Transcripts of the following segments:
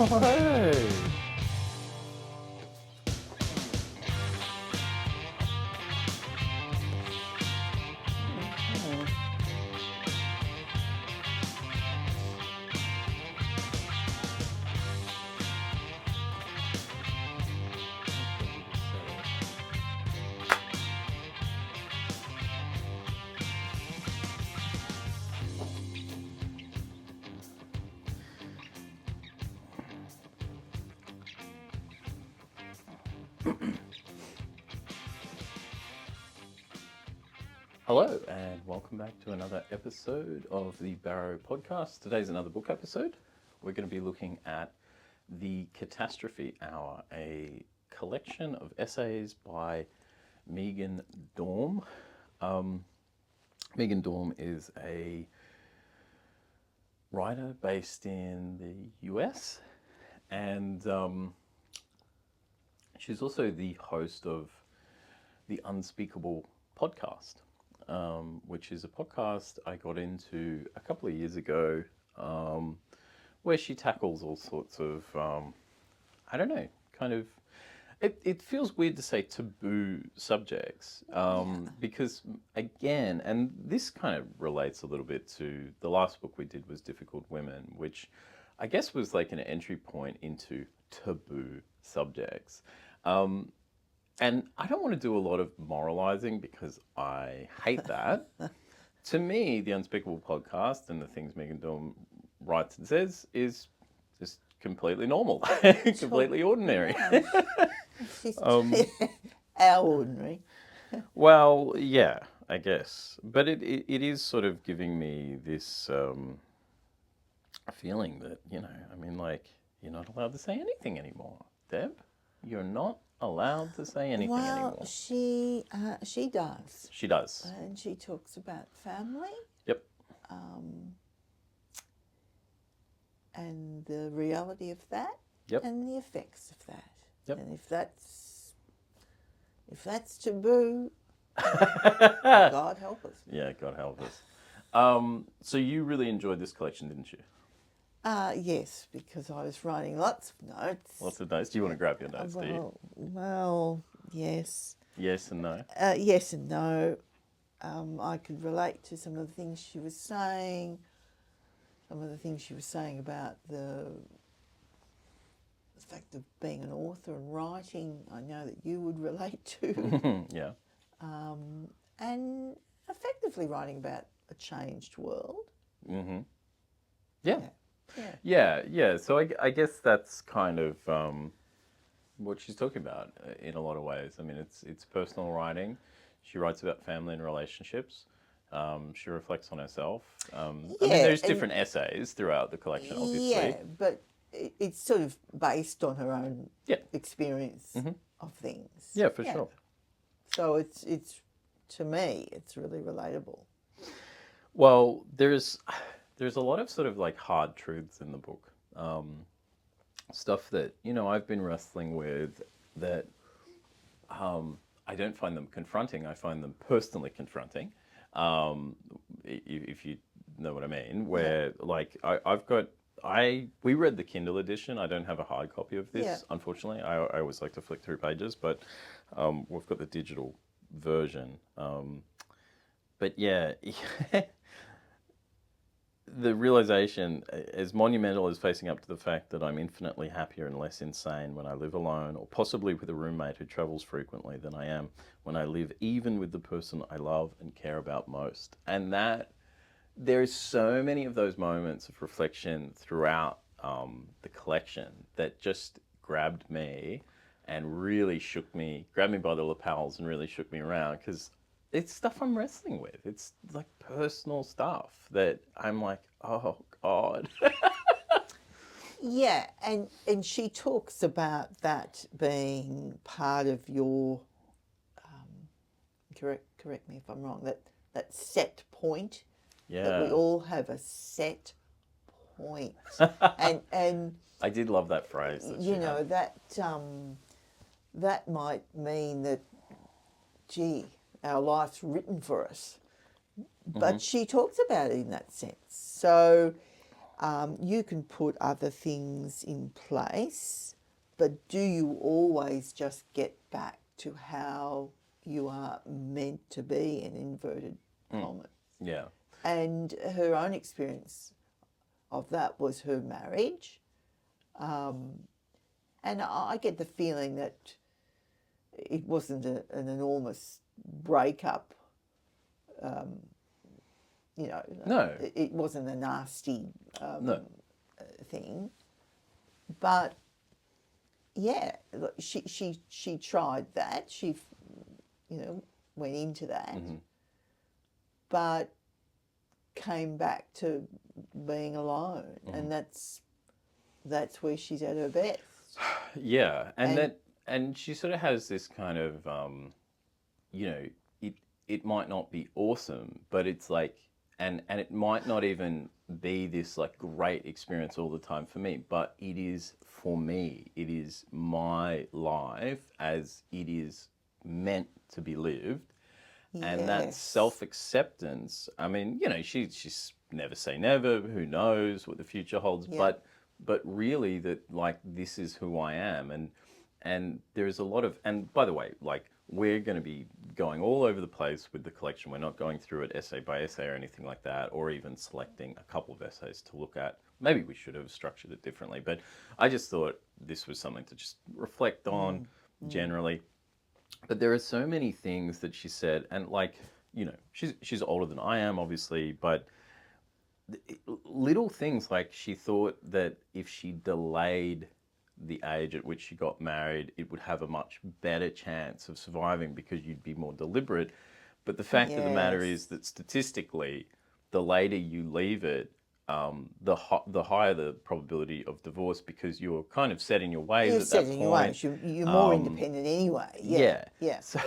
Oh, hey. Hello, and welcome back to another episode of the Barrow Podcast. Today's another book episode. We're going to be looking at the Catastrophe Hour, a collection of essays by Meghan Daum. Meghan Daum is a writer based in the US, and she's also the host of the Unspeakeasy Podcast. Which is a podcast I got into a couple of years ago, where she tackles all sorts of, I don't know, kind of, it feels weird to say taboo subjects, because again, and this kind of relates a little bit to the last book we did was Difficult Women, which I guess was like an entry point into taboo subjects. And I don't want to do a lot of moralizing because I hate that. To me, the Unspeakable Podcast and the things Meghan Daum writes and says is just completely normal, completely ordinary. Our ordinary. Well, yeah, I guess. But it is sort of giving me this feeling that, you know, I mean, like, you're not allowed to say anything anymore. Deb, you're not allowed to say anything anymore. Well, she does. She does. And she talks about family. Yep. And the reality of that. Yep. And the effects of that. Yep. And if that's taboo, God help us. Yeah, God help us. So you really enjoyed this collection, didn't you? Yes, because I was writing lots of notes. Lots of notes. Do you want to grab your notes, do you? Well, yes. Yes and no? Yes and no. I could relate to some of the things she was saying, about the fact of being an author and writing, I know that you would relate to. Yeah. And effectively writing about a changed world. Mm-hmm. Yeah. Yeah. Yeah. So I guess that's kind of what she's talking about in a lot of ways. I mean, it's personal writing. She writes about family and relationships. She reflects on herself. I mean, there's different essays throughout the collection, obviously. Yeah, but it's sort of based on her own experience of things. Yeah, for sure. So it's to me, it's really relatable. Well, there's a lot of sort of like hard truths in the book. Stuff that, you know, I've been wrestling with that I don't find them confronting. I find them personally confronting, if you know what I mean, where like we read the Kindle edition. I don't have a hard copy of this, unfortunately. I always like to flick through pages, but we've got the digital version. But yeah, the realization, as monumental as facing up to the fact that I'm infinitely happier and less insane when I live alone, or possibly with a roommate who travels frequently, than I am when I live even with the person I love and care about most. And that there's so many of those moments of reflection throughout the collection that just grabbed me and really grabbed me by the lapels and really shook me around, because it's stuff I'm wrestling with. It's like personal stuff that I'm like, oh God. Yeah, and she talks about that being part of your, correct me if I'm wrong, that set point. Yeah. That we all have a set point. and I did love that phrase. That might mean that, gee, our life's written for us. But she talks about it in that sense. So You can put other things in place, but do you always just get back to how you are meant to be, in inverted commas? Yeah. And her own experience of that was her marriage. And I get the feeling that it wasn't an enormous breakup. No. It wasn't a nasty No. thing. But yeah, she tried that. She, went into that, but came back to being alone, and that's where she's at her best. Yeah, and she sort of has this kind of, it might not be awesome, but it's like, and it might not even be this like great experience all the time for me, but it is for me. It is my life as it is meant to be lived. Yes. And that self-acceptance, I mean, she's never say never, who knows what the future holds, but really that like this is who I am, and there's a lot of, and by the way, like we're going to be going all over the place with the collection. We're not going through it essay by essay or anything like that, or even selecting a couple of essays to look at. Maybe we should have structured it differently, but I just thought this was something to just reflect on generally. But there are so many things that she said, and like, she's older than I am, obviously, but little things like she thought that if she delayed the age at which she got married, it would have a much better chance of surviving because you'd be more deliberate. But the fact of the matter is that statistically, the later you leave it, the higher the probability of divorce, because you're kind of set in your ways at that point. Your ways. You're more independent anyway. Yeah. So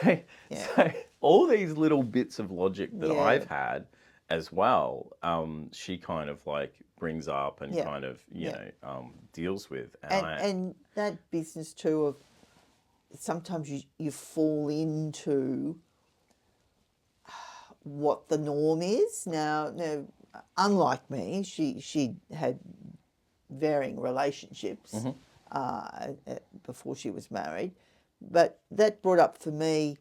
all these little bits of logic that I've had as well, she kind of like brings up and kind of, deals with. And that business too of sometimes you fall into what the norm is. Now, unlike me, she had varying relationships before she was married, but that brought up for me,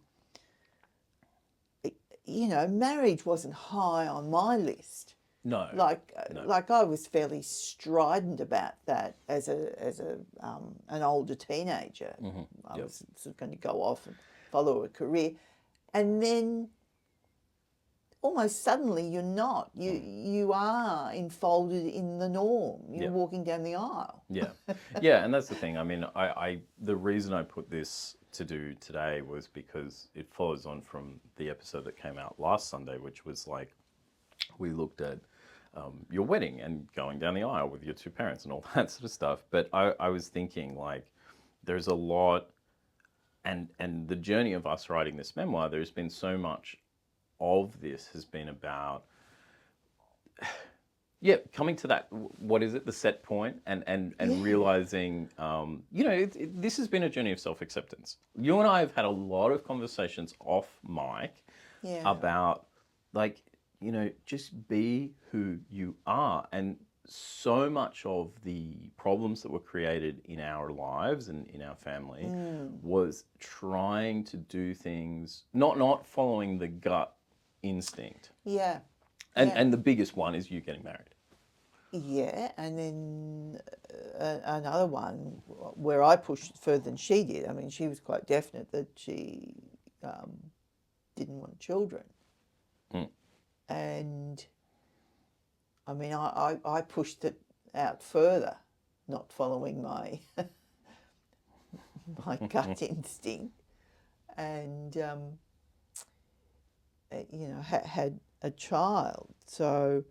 marriage wasn't high on my list. No. Like I was fairly strident about that as an older teenager. I was sort of going to go off and follow a career, and then almost suddenly you're not. You are enfolded in the norm. You're walking down the aisle. Yeah, and that's the thing. I mean, I the reason I put this to do today was because it follows on from the episode that came out last Sunday, which was like, we looked at your wedding and going down the aisle with your two parents and all that sort of stuff. But I was thinking, like, there's a lot, and the journey of us writing this memoir, there's been so much of this has been about, coming to that, what is it, the set point, and realizing, this has been a journey of self-acceptance. You and I have had a lot of conversations off mic about, like, just be who you are. And so much of the problems that were created in our lives and in our family was trying to do things, not following the gut instinct. And the biggest one is you getting married. Yeah, and then another one where I pushed further than she did. I mean, she was quite definite that she didn't want children. And I mean, I pushed it out further, not following my my gut instinct, and had a child. So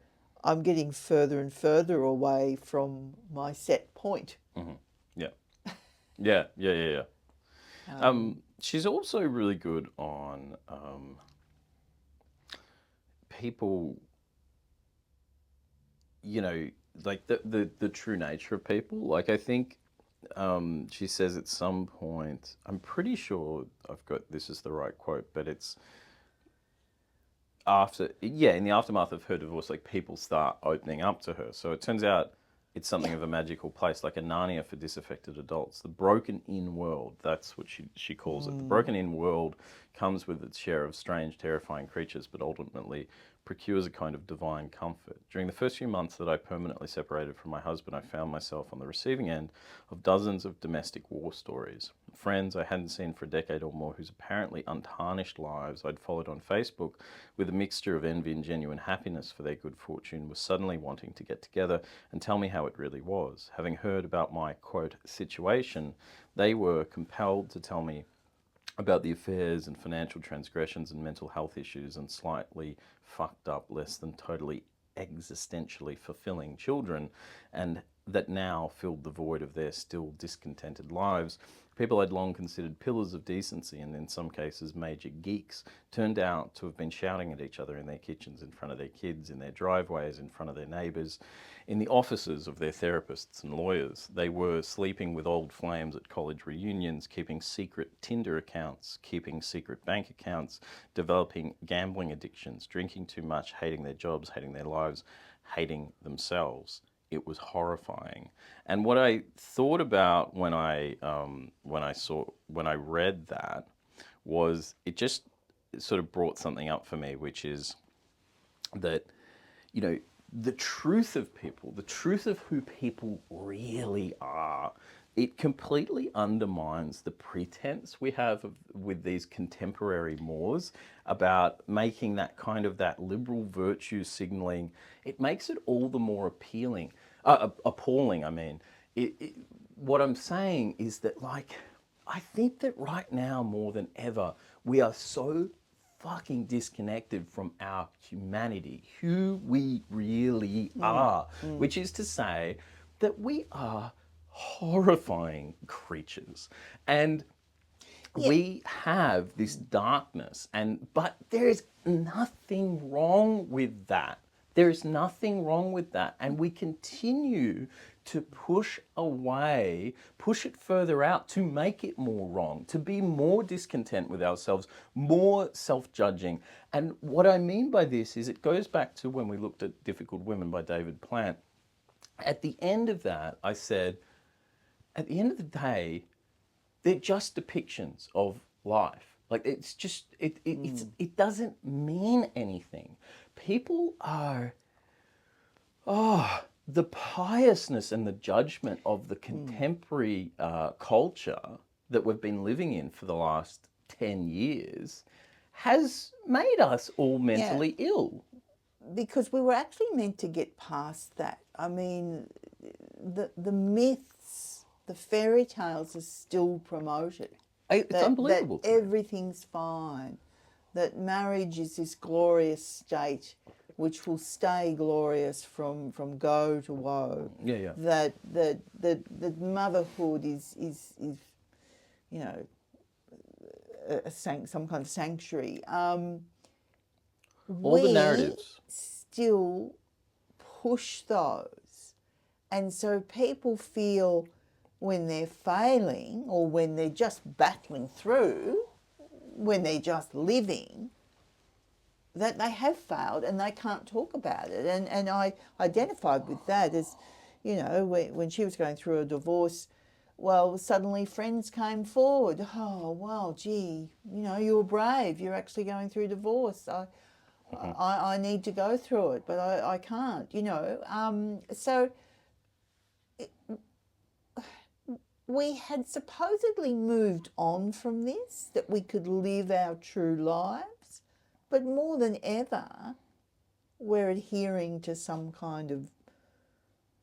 I'm getting further and further away from my set point. Yeah. She's also really good on people, like the true nature of people. Like, I think she says at some point, I'm pretty sure I've got this is the right quote, but it's, in the aftermath of her divorce, like people start opening up to her. So it turns out it's something of a magical place, like a Narnia for disaffected adults. The broken in world, that's what she calls it. The broken in world comes with its share of strange, terrifying creatures, but ultimately procures a kind of divine comfort. During the first few months that I permanently separated from my husband, I found myself on the receiving end of dozens of domestic war stories. Friends I hadn't seen for a decade or more, whose apparently untarnished lives I'd followed on Facebook with a mixture of envy and genuine happiness for their good fortune, were suddenly wanting to get together and tell me how it really was. Having heard about my, quote, situation, they were compelled to tell me about the affairs and financial transgressions and mental health issues and slightly fucked up, less than totally existentially fulfilling children, and that now filled the void of their still discontented lives. People I'd long considered pillars of decency, and in some cases major geeks, turned out to have been shouting at each other in their kitchens, in front of their kids, in their driveways, in front of their neighbours, in the offices of their therapists and lawyers. They were sleeping with old flames at college reunions, keeping secret Tinder accounts, keeping secret bank accounts, developing gambling addictions, drinking too much, hating their jobs, hating their lives, hating themselves. It was horrifying. And what I thought about when I read that was it just sort of brought something up for me, which is that, you know, the truth of people, the truth of who people really are, it completely undermines the pretense we have with these contemporary mores about making that kind of that liberal virtue signaling. It makes it all the more appalling. I mean, what I'm saying is that, like, I think that right now more than ever, we are so fucking disconnected from our humanity, who we really are, which is to say that we are horrifying creatures, and we have this darkness, but there is nothing wrong with that. There is nothing wrong with that, and we continue to push it further out, to make it more wrong, to be more discontent with ourselves, more self-judging. And what I mean by this is it goes back to when we looked at Difficult Women by David Plant. At the end of that, I said, at the end of the day, they're just depictions of life. Like, it's just, it doesn't mean anything. People are, the piousness and the judgment of the contemporary culture that we've been living in for the last 10 years has made us all mentally ill. Because we were actually meant to get past that. I mean, the myths, the fairy tales are still promoted. It's unbelievable. That everything's fine, that marriage is this glorious state which will stay glorious from go to woe. Yeah. That motherhood is you know, some kind of sanctuary. All the narratives still push those, and so people feel when they're failing, or when they're just battling through, when they're just living, that they have failed and they can't talk about it. And I identified with that as, you know, when she was going through a divorce, well, suddenly friends came forward. Oh, well, gee, you know, you're brave. You're actually going through divorce. I need to go through it, but I can't, you know. So we had supposedly moved on from this, that we could live our true lives, but more than ever, we're adhering to some kind of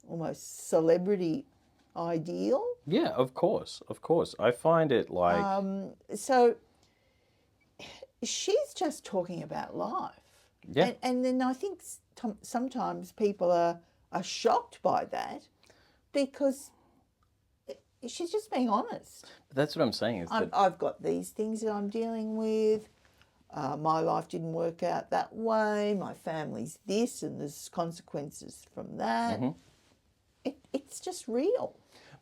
almost celebrity ideal. Yeah, of course. I find it like... So she's just talking about life. Yeah. And then I think sometimes people are shocked by that, because she's just being honest. But that's what I'm saying. Is that I've got these things that I'm dealing with. My life didn't work out that way. My family's this, and there's consequences from that. It's just real.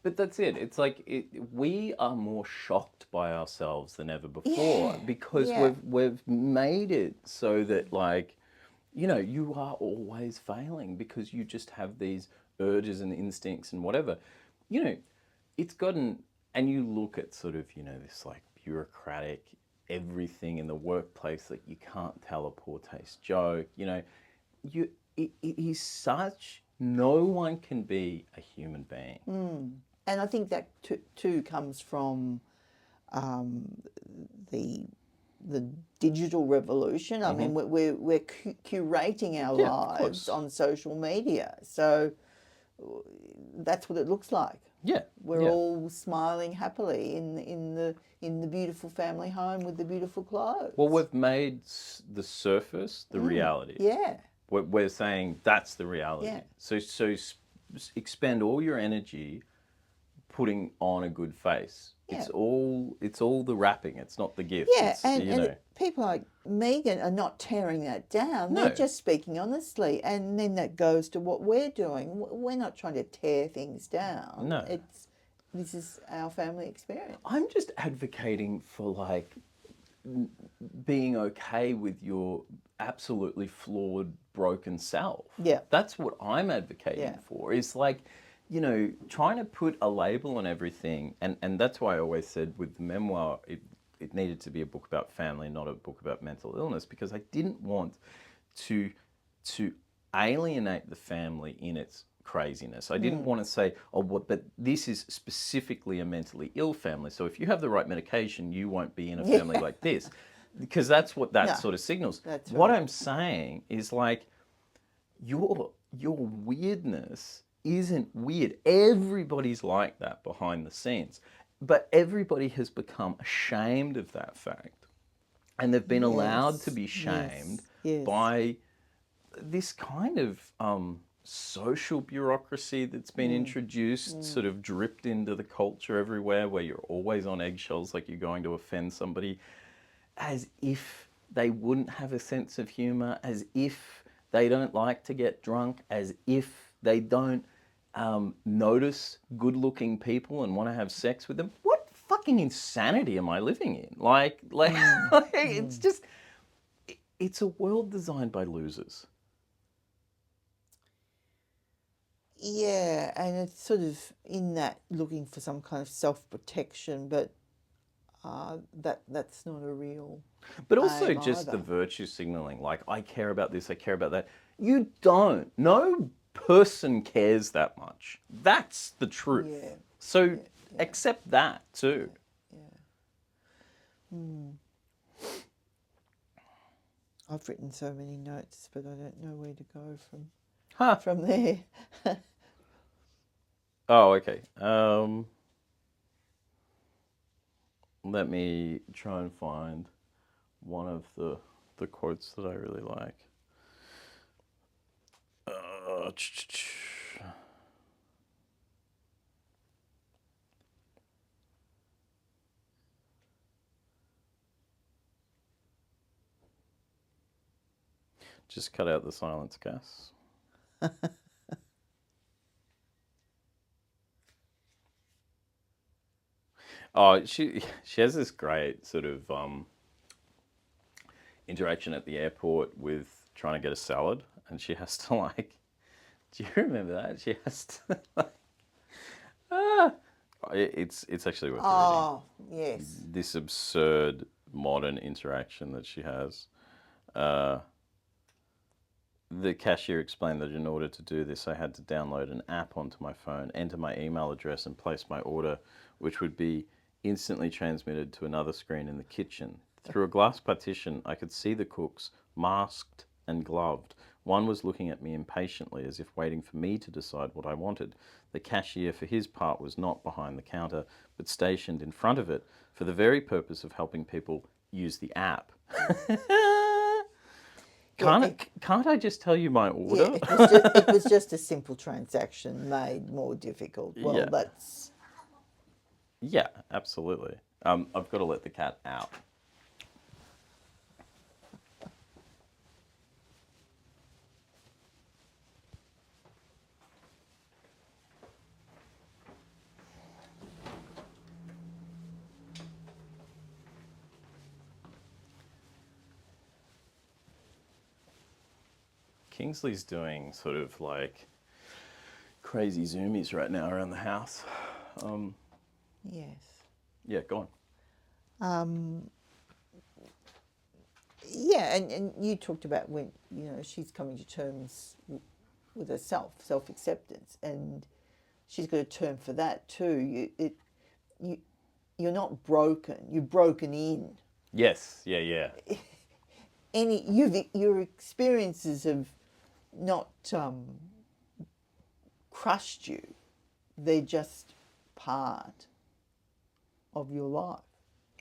But that's it. It's like we are more shocked by ourselves than ever before because we've made it so that, like, you know, you are always failing because you just have these urges and instincts and whatever. You know, it's gotten, and you look at sort of, you know, this like bureaucratic everything in the workplace that you can't tell a poor taste joke. You know, it is such, no one can be a human being. And I think that too comes from the digital revolution. I mean, we're curating our lives on social media, so that's what it looks like. Yeah, we're all smiling happily in the beautiful family home with the beautiful clothes. Well, we've made the surface the reality. Yeah, we're saying that's the reality. Yeah. So expend all your energy putting on a good face. Yeah. It's all the wrapping. It's not the gift. Yeah, it's, and people like Meghan are not tearing that down. No. They're just speaking honestly, and then that goes to what we're doing. We're not trying to tear things down. No. This is our family experience. I'm just advocating for, like, being okay with your absolutely flawed, broken self. Yeah. That's what I'm advocating for. Is like, you know, trying to put a label on everything, and that's why I always said with the memoir, it needed to be a book about family, not a book about mental illness, because I didn't want to alienate the family in its craziness. I didn't want to say, but this is specifically a mentally ill family, so if you have the right medication, you won't be in a family like this, because that's what that sort of signals. That's what right. I'm saying is, like, your weirdness isn't weird. Everybody's like that behind the scenes, but everybody has become ashamed of that fact, and they've been allowed to be shamed by this kind of social bureaucracy that's been introduced, sort of dripped into the culture everywhere, where you're always on eggshells, like you're going to offend somebody, as if they wouldn't have a sense of humor, as if they don't like to get drunk, as if they don't notice good-looking people and want to have sex with them. What fucking insanity am I living in? Like it's just, it's a world designed by losers. Yeah, and it's sort of in that looking for some kind of self-protection, but that's not a real But also aim just either. the virtue signaling, like, I care about this, I care about that. You don't. No person cares that much. That's the truth. Yeah. So accept that too. I've written so many notes, but I don't know where to go Huh. from there. Oh, okay. Let me try and find one of the quotes that I really like. Just cut out the silence, Cass. Oh, she has this great sort of interaction at the airport with trying to get a salad, and she has to, like, do you remember that? She has to, like, it's actually worth reading. Oh, yes. This absurd modern interaction that she has. The cashier explained that in order to do this, I had to download an app onto my phone, enter my email address, and place my order, which would be instantly transmitted to another screen in the kitchen. Through a glass partition, I could see the cooks, masked and gloved. One was looking at me impatiently, as if waiting for me to decide what I wanted. The cashier, for his part, was not behind the counter, but stationed in front of it, for the very purpose of helping people use the app. Can't I just tell you my order? Yeah, it was just a simple transaction made more difficult. Well, Yeah. that's... Yeah, absolutely. I've got to let the cat out. Kingsley's doing sort of like crazy zoomies right now around the house. Yes. Yeah, go on. Yeah, and you talked about when, she's coming to terms with herself, self-acceptance, and she's got a term for that too. You're not broken, you're broken in. Yes, yeah. Your experiences have not crushed you. They're just part of your life.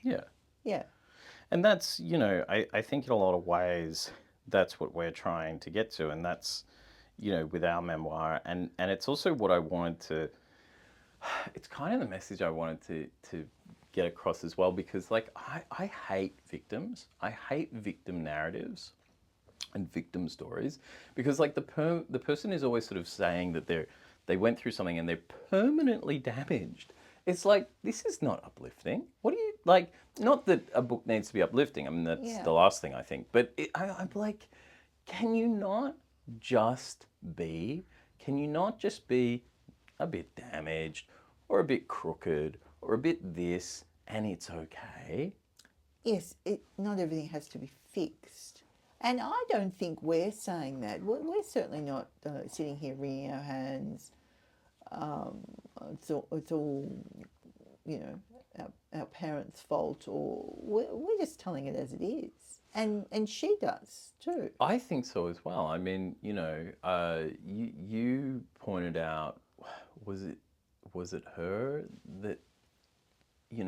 Yeah. Yeah. And that's, I think in a lot of ways, that's what we're trying to get to. And that's, with our memoir. And it's also what I wanted to, it's kind of the message I wanted to get across as well, because like, I hate victims. I hate victim narratives and victim stories, because like the person is always sort of saying that they went through something and they're permanently damaged. It's like, this is not uplifting. What do you, like, not that a book needs to be uplifting. I mean, that's the last thing I think. But I'm like, can you not just be a bit damaged or a bit crooked or a bit this, and it's okay? Yes, not everything has to be fixed. And I don't think we're saying that. We're certainly not sitting here wringing our hands. It's all, our parents' fault, or we're just telling it as it is. And she does too. I think so as well. I mean, you pointed out, was it her that,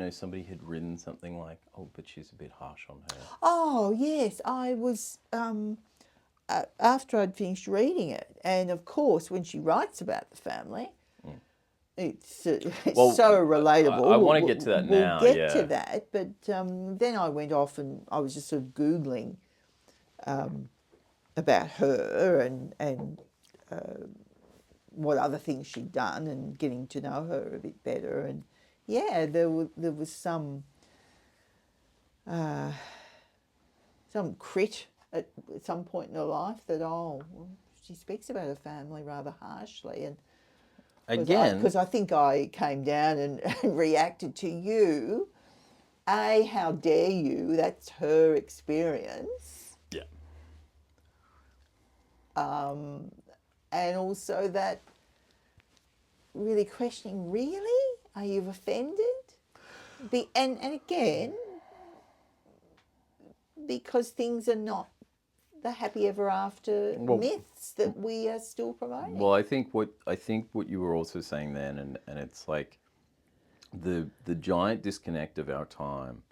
somebody had written something like, oh, but she's a bit harsh on her. Oh, yes. I was, after I'd finished reading it, and of course, when she writes about the family, it's so relatable. I want to get to that now. We'll get to that, but then I went off and I was just sort of Googling about her and what other things she'd done, and getting to know her a bit better. And yeah, there was some crit at some point in her life that, she speaks about her family rather harshly. And again, because I think I came down and reacted to you. How dare you? That's her experience. Yeah. And also that really questioning, really? Are you offended? And again, because things are not the happy ever after myths that we are still promoting. Well, I think what you were also saying then, and it's like the giant disconnect of our time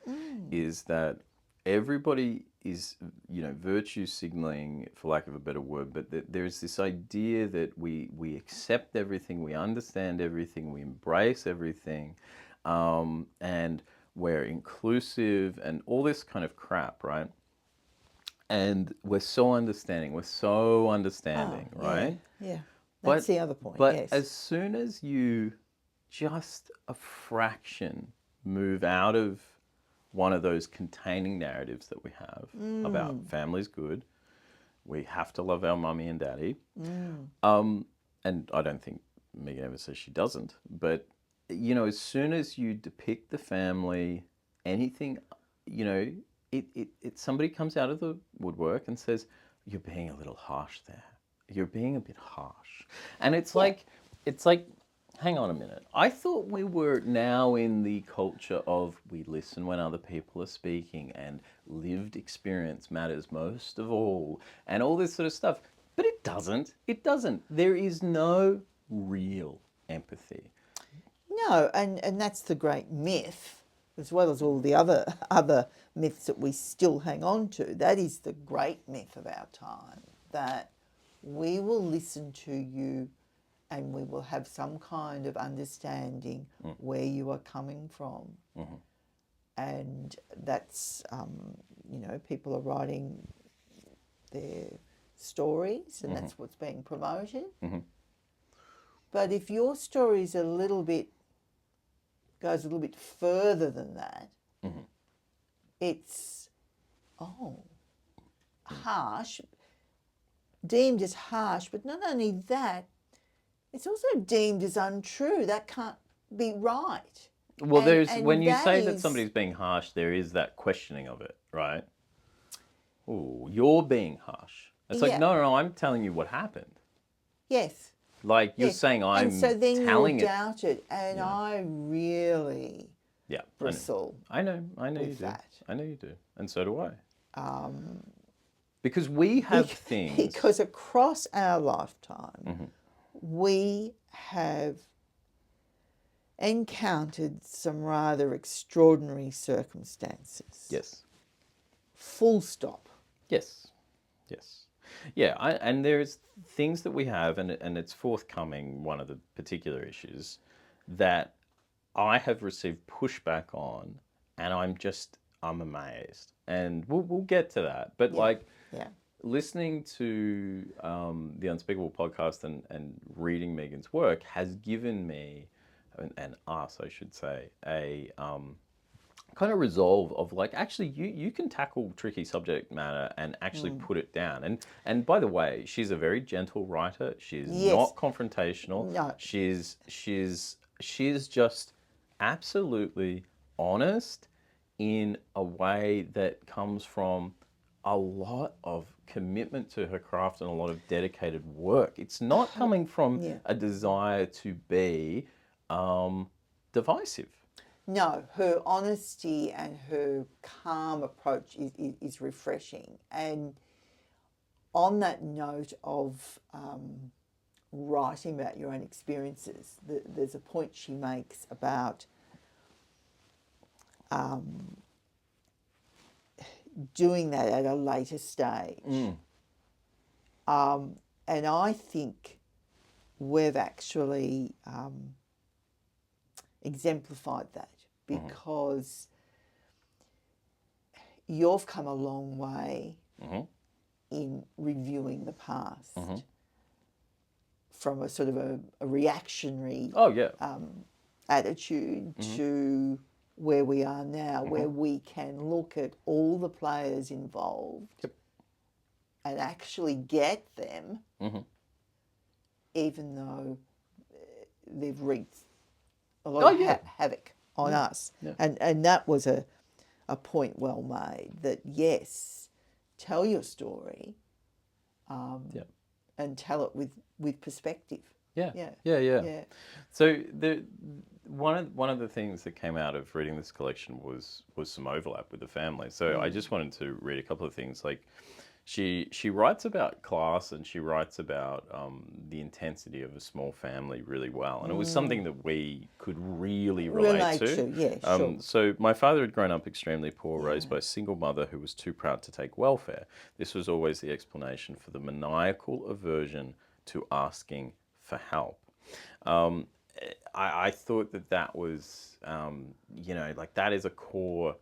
is that everybody is, virtue signaling, for lack of a better word, but there's this idea that we accept everything, we understand everything, we embrace everything, and we're inclusive and all this kind of crap, right? And we're so understanding, right? Yeah. That's the other point, yes. But as soon as you just a fraction move out of one of those containing narratives that we have about family's good, we have to love our mummy and daddy. And I don't think Meghan ever says she doesn't, but, as soon as you depict the family, anything, somebody comes out of the woodwork and says, you're being a little harsh there. You're being a bit harsh. And it's like, hang on a minute. I thought we were now in the culture of we listen when other people are speaking and lived experience matters most of all and all this sort of stuff. But it doesn't. It doesn't. There is no real empathy. No, and that's the great myth, as well as all the other myths that we still hang on to. That is the great myth of our time, that we will listen to you and we will have some kind of understanding where you are coming from. Mm-hmm. And that's, people are writing their stories and that's what's being promoted. Mm-hmm. But if your story is goes a little bit further than that, it's, harsh. deemed as harsh, but not only that, it's also deemed as untrue. That can't be right. Well, when you say that is, somebody's being harsh, there is that questioning of it, right? Oh, you're being harsh. It's like, Yeah. no, I'm telling you what happened. Yes. Like you're Yes. saying I'm and so then telling you'll it. doubt it, and I really Yeah, bristle. I know you with do. that. I know you do, and so do I. Because we have things. Because across our lifetime, we have encountered some rather extraordinary circumstances. Yes. Full stop. Yes. Yes. Yeah, and there's things that we have, and it's forthcoming, one of the particular issues, that I have received pushback on, and I'm amazed. And we'll get to that. But listening to the Unspeakable podcast and reading Meghan's work has given me, and us, I should say, a kind of resolve of like, actually, you can tackle tricky subject matter and actually put it down. And by the way, she's a very gentle writer. She's not confrontational. No. She's just absolutely honest in a way that comes from a lot of commitment to her craft and a lot of dedicated work. It's not coming from a desire to be divisive. No, her honesty and her calm approach is refreshing. And on that note of writing about your own experiences, there's a point she makes about doing that at a later stage. And I think we've actually exemplified that, because you've come a long way in reviewing the past from a sort of a reactionary attitude to where we are now, where we can look at all the players involved and actually get them, even though they've wreaked a lot of havoc on us. Yeah. And that was a point well made, that yes, tell your story and tell it with perspective. Yeah. So one of the things that came out of reading this collection was some overlap with the family. So I just wanted to read a couple of things. Like she writes about class, and she writes about the intensity of a small family really well, and it was something that we could really relate to. Yeah, sure. So my father had grown up extremely poor, raised by a single mother who was too proud to take welfare. This was always the explanation for the maniacal aversion to asking for help. I thought that was, like that is a core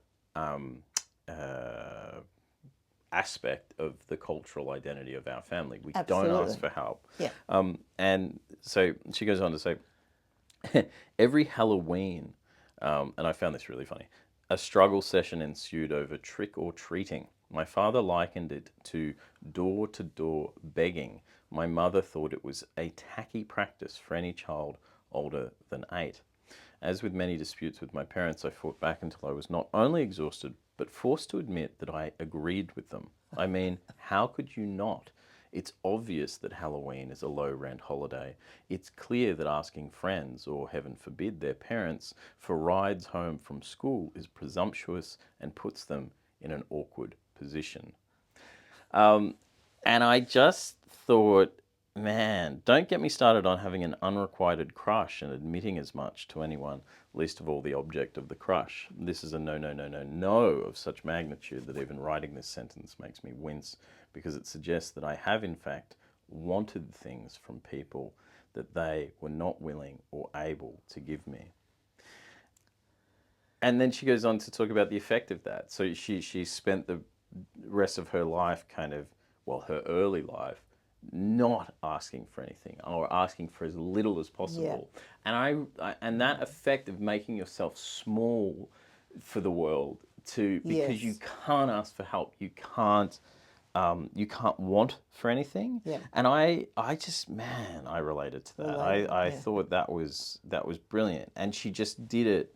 aspect of the cultural identity of our family. We don't ask for help. Yeah. And so she goes on to say, every Halloween, and I found this really funny, a struggle session ensued over trick or treating. My father likened it to door-to-door begging. My mother thought it was a tacky practice for any child older than 8. As with many disputes with my parents, I fought back until I was not only exhausted, but forced to admit that I agreed with them. I mean, how could you not? It's obvious that Halloween is a low-rent holiday. It's clear that asking friends, or heaven forbid their parents, for rides home from school is presumptuous and puts them in an awkward position. And I just thought, man, don't get me started on having an unrequited crush and admitting as much to anyone, least of all the object of the crush. This is a no of such magnitude that even writing this sentence makes me wince, because it suggests that I have in fact wanted things from people that they were not willing or able to give me. And then she goes on to talk about the effect of that. So she spent the rest of her life her early life, not asking for anything, or asking for as little as possible. And and that effect of making yourself small for the world because you can't ask for help, you can't you can't want for anything. Yeah. And I just, man, I related to that. Related, I yeah. thought that was brilliant, and she just did it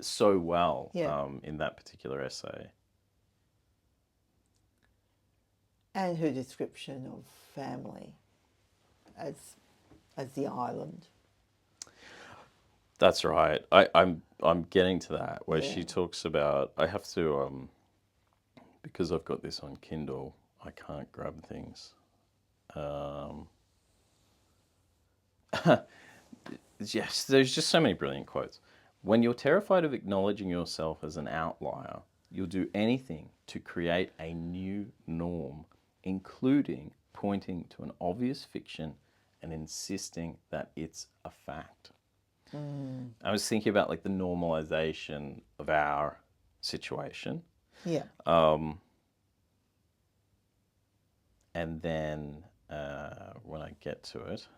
so well Yeah. in that particular essay. And her description of family as the island. That's right. I'm getting to that where Yeah. she talks about, I have to because I've got this on Kindle, I can't grab things. Yes, there's just so many brilliant quotes. When you're terrified of acknowledging yourself as an outlier, you'll do anything to create a new norm, including pointing to an obvious fiction and insisting that it's a fact. I was thinking about like the normalization of our situation. Yeah. And then when I get to it,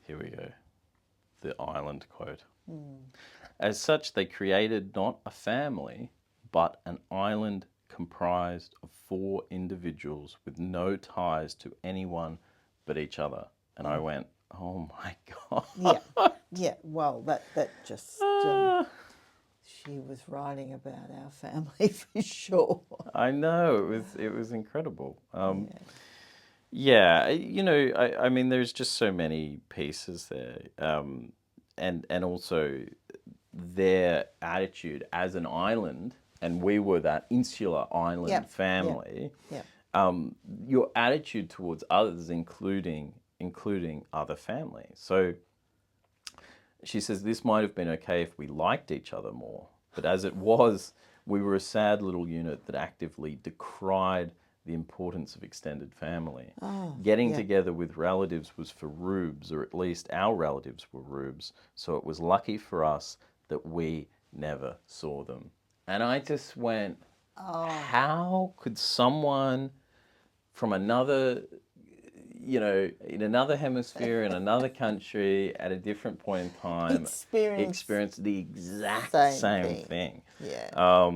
here we go, the island quote. As such, they created not a family, but an island comprised of 4 individuals with no ties to anyone but each other. And I went, oh my God. Yeah. Yeah. Well, that just she was writing about our family for sure. I know, it was incredible. Yeah, you know, I mean, there's just so many pieces there, and also their attitude as an island, and we were that insular island Yep, family. Yeah. Your attitude towards others, including other families. So she says this might have been okay if we liked each other more, but as it was, we were a sad little unit that actively decried the importance of extended family. Getting together with relatives was for rubes, or at least our relatives were rubes, so it was lucky for us that we never saw them. And I just went, how could someone from another, you know, in another hemisphere, in another country, at a different point in time, experience the exact same thing? Yeah.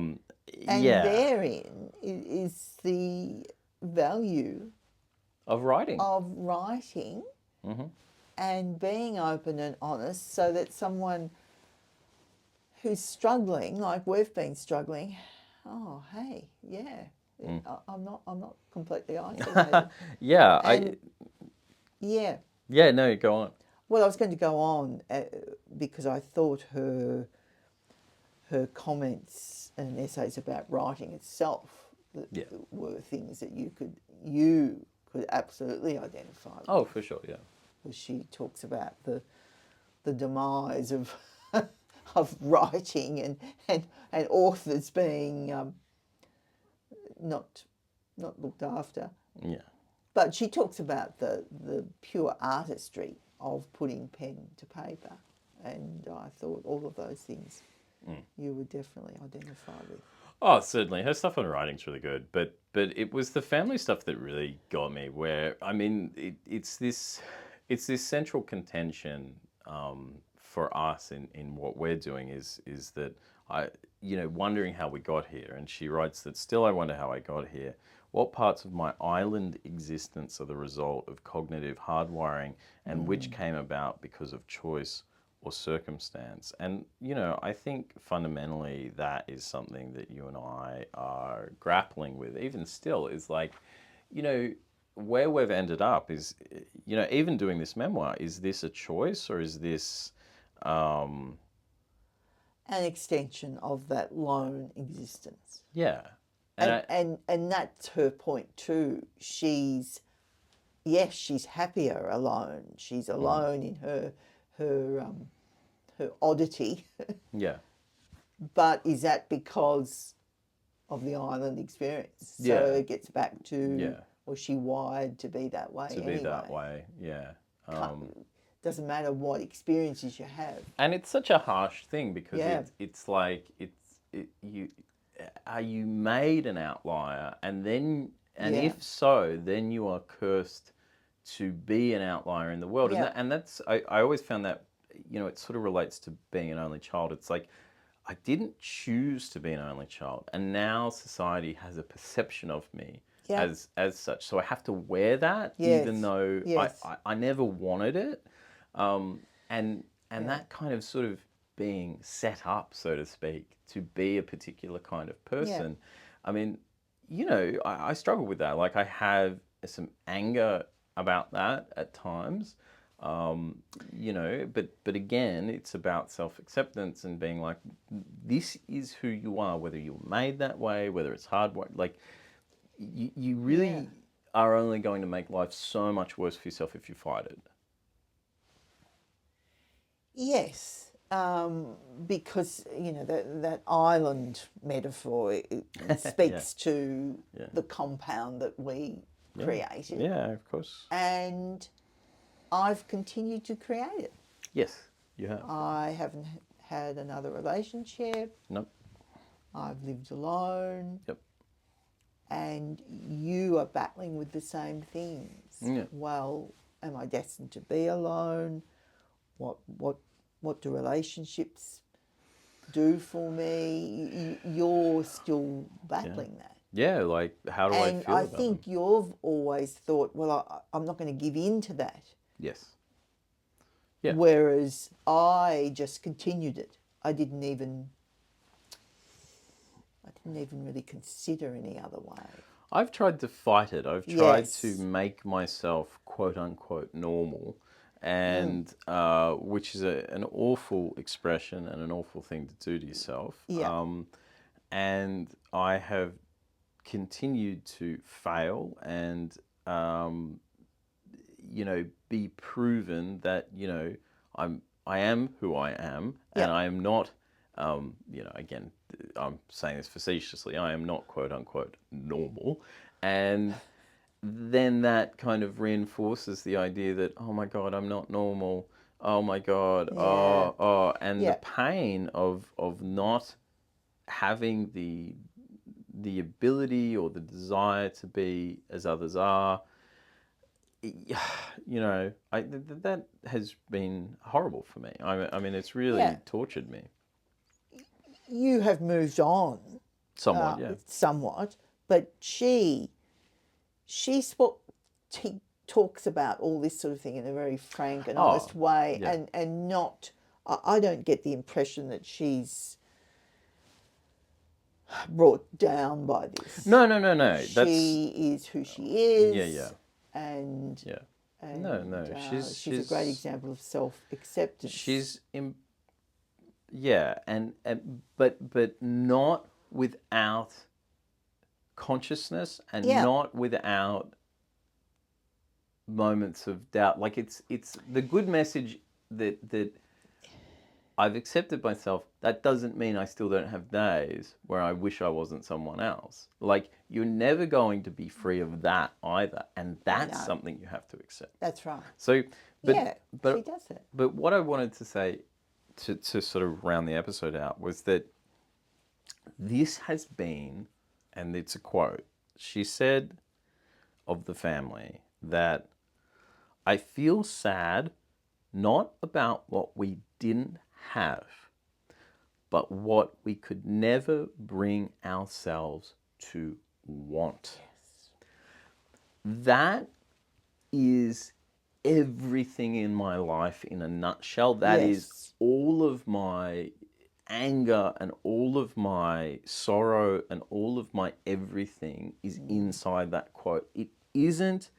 And yeah. therein is the value Of writing. And being open and honest, so that someone who's struggling, like we've been struggling, oh hey, yeah, I'm not completely isolated. Yeah, yeah. Yeah, no, go on. Well, I was going to go on because I thought her comments and essays about writing itself were things that you could absolutely identify with. Oh, for sure, yeah. She talks about the demise of of writing and authors being not looked after. Yeah. But she talks about the pure artistry of putting pen to paper, and I thought all of those things you would definitely identify with. Oh, certainly. Her stuff on writing's really good, but it was the family stuff that really got me. Where I mean, it's this central contention for us in what we're doing is that wondering how we got here. And she writes that still I wonder how I got here. What parts of my island existence are the result of cognitive hardwiring, and which came about because of choice or circumstance? And, I think fundamentally that is something that you and I are grappling with, even still, is like, where we've ended up is, even doing this memoir, is this a choice or is this... an extension of that lone existence. Yeah. And that's her point too. She's happier alone. She's alone in her oddity. Yeah. But is that because of the island experience? So it gets back to, was she wired to be that way anyway? To be that way, yeah. Doesn't matter what experiences you have. And it's such a harsh thing because it's like, are you made an outlier? And if so, then you are cursed to be an outlier in the world. Yeah. And that's, I always found that, it sort of relates to being an only child. It's like, I didn't choose to be an only child, and now society has a perception of me Yeah. as such. So I have to wear that, Yes. even though Yes. I never wanted it. And that kind of sort of being set up, so to speak, to be a particular kind of person. I mean, I struggle with that. Like, I have some anger about that at times. But again, it's about self-acceptance and being like, this is who you are, whether you were made that way, whether it's hard work. Like, you really are only going to make life so much worse for yourself if you fight it. Yes, because that island metaphor it speaks to the compound that we created. Yeah, of course. And I've continued to create it. Yes, you have. I haven't had another relationship. Nope. I've lived alone. Yep. And you are battling with the same things. Yeah. Well, am I destined to be alone? What do relationships do for me? You're still battling that. Yeah, like, how do I feel about And I think you've always thought, well, I'm not going to give in to that. Yes. Yeah. Whereas I just continued it. I didn't even really consider any other way. I've tried to fight it. I've tried to make myself quote unquote normal, and which is an awful expression and an awful thing to do to yourself. Yeah. And I have continued to fail and be proven that I am who I am, and I am not. Again, I'm saying this facetiously, I am not quote unquote normal. And then that kind of reinforces the idea that, oh my God, I'm not normal. Oh my God. And the pain of not having the ability or the desire to be as others are, that has been horrible for me. I mean, it's really tortured me. You have moved on. Somewhat, Somewhat. But she talks about all this sort of thing in a very frank and honest way, and not, I don't get the impression that she's brought down by this. No. She is who she is. Yeah. And no. She's a great example of self-acceptance. She's but not without consciousness and not without moments of doubt. Like, it's the good message that I've accepted myself. That doesn't mean I still don't have days where I wish I wasn't someone else. Like, you're never going to be free of that either, and that's something you have to accept. That's right. So, she does it. But what I wanted to say to sort of round the episode out was that this has been, and it's a quote, she said of the family that, I feel sad not about what we didn't have, but what we could never bring ourselves to want. Yes. That is everything in my life in a nutshell. That is all of my anger and all of my sorrow and all of my everything is inside that quote. It isn't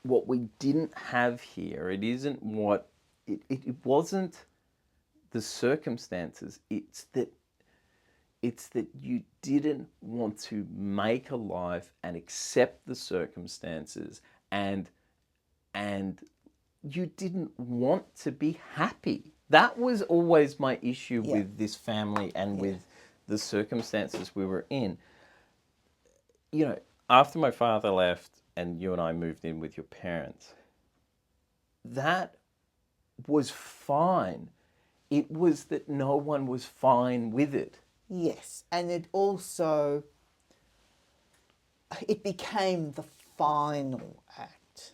what we didn't have here. It isn't what it wasn't the circumstances. It's that you didn't want to make a life and accept the circumstances, and you didn't want to be happy. That was always my issue with this family and with the circumstances we were in. After my father left and you and I moved in with your parents, that was fine. It was that no one was fine with it. Yes, and it also, it became the final act.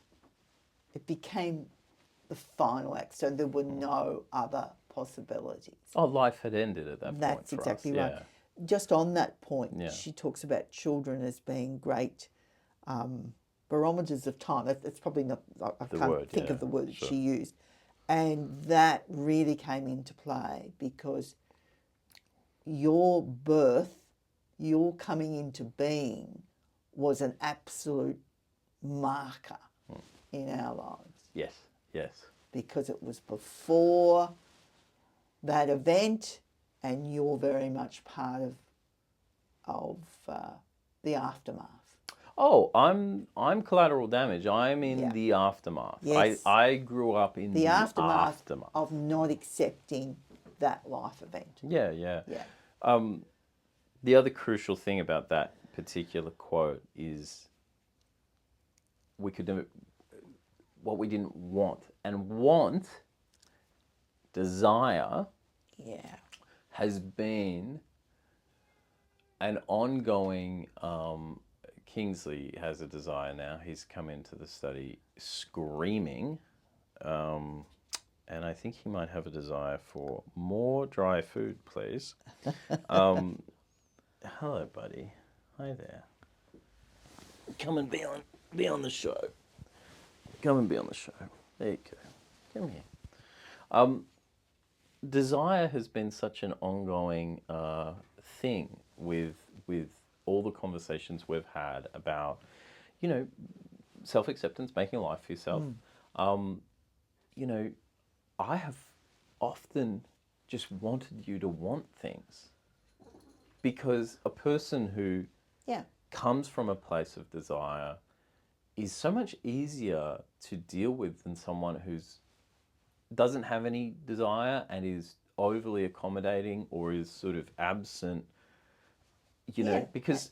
It became the final act, so there were no other possibilities. Oh, life had ended at that point. That's for exactly us. right. Yeah. Just on that point, Yeah. she talks about children as being great barometers of time. That's probably not, I The can't word, think yeah, of the word that sure. she used. And that really came into play because your birth, your coming into being was an absolute marker in our lives. Yes. Yes. Because it was before that event and you're very much part of the aftermath. Oh, I'm collateral damage. I'm in Yeah. the aftermath. Yes. I grew up in The aftermath of not accepting that life event. Yeah, yeah. Yeah. The other crucial thing about that particular quote is we could do what we didn't want. And want, desire, Yeah. has been an ongoing... Kingsley has a desire now. He's come into the study screaming. And I think he might have a desire for more dry food, please. Hello, buddy. Hi there. Come and be on the show. Come and be on the show. There you go. Come here. Desire has been such an ongoing thing with all the conversations we've had about, self-acceptance, making a life for yourself. I have often just wanted you to want things, because a person who comes from a place of desire is so much easier to deal with than someone who's doesn't have any desire and is overly accommodating or is sort of absent, because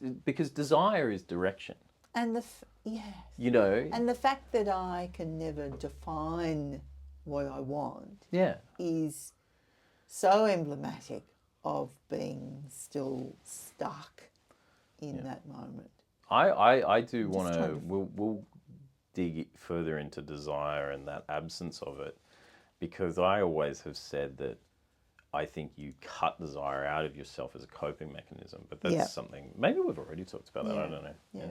desire is direction. And and the fact that I can never define what I want is so emblematic of being still stuck in that moment. I do want to, we'll dig further into desire and that absence of it, because I always have said that I think you cut desire out of yourself as a coping mechanism, but that's something, maybe we've already talked about that, I don't know. Yeah.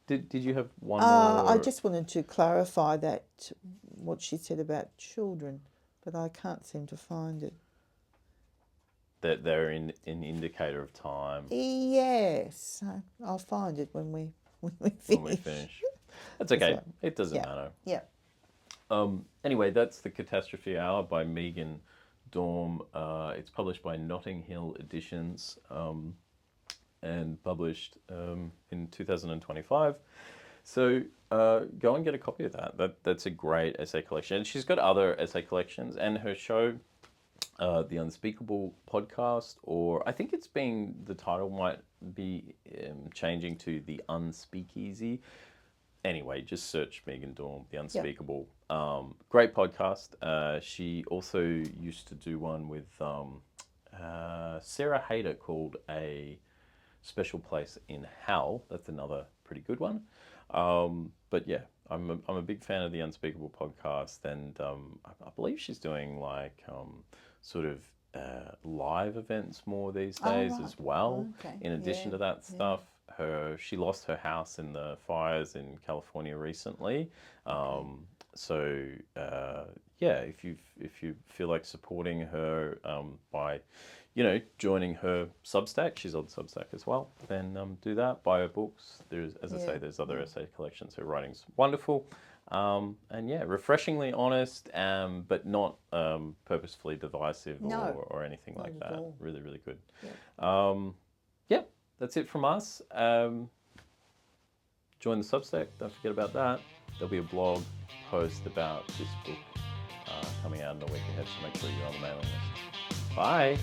Did you have one more? I just wanted to clarify that, what she said about children, but I can't seem to find it. That they're an indicator of time. Yes, I'll find it when we finish. That's okay. It doesn't matter. Yeah. Anyway, that's the Catastrophe Hour by Meghan Daum. It's published by Notting Hill Editions and published in 2025. So go and get a copy of that. That's a great essay collection. And she's got other essay collections, and her show, the Unspeakable Podcast, or I think the title might be changing to the Unspeakeasy. Anyway, just search Meghan Daum, the Unspeakable. Great podcast. She also used to do one with Sarah Hayter called A Special Place in Hell. That's another pretty good one. But yeah, I'm a big fan of the Unspeakable Podcast, and I believe she's doing like sort of live events more these days as well. Okay. In addition to that stuff, she lost her house in the fires in California recently. If you feel like supporting her by, joining her Substack, she's on Substack as well, then do that. Buy her books. There's other essay collections. Her writing's wonderful. Refreshingly honest, but not purposefully divisive or anything like that. Really, really good. Yeah. That's it from us. Join the Substack. Don't forget about that. There'll be a blog post about this book coming out in the week ahead, so make sure you're on the mailing list. Bye.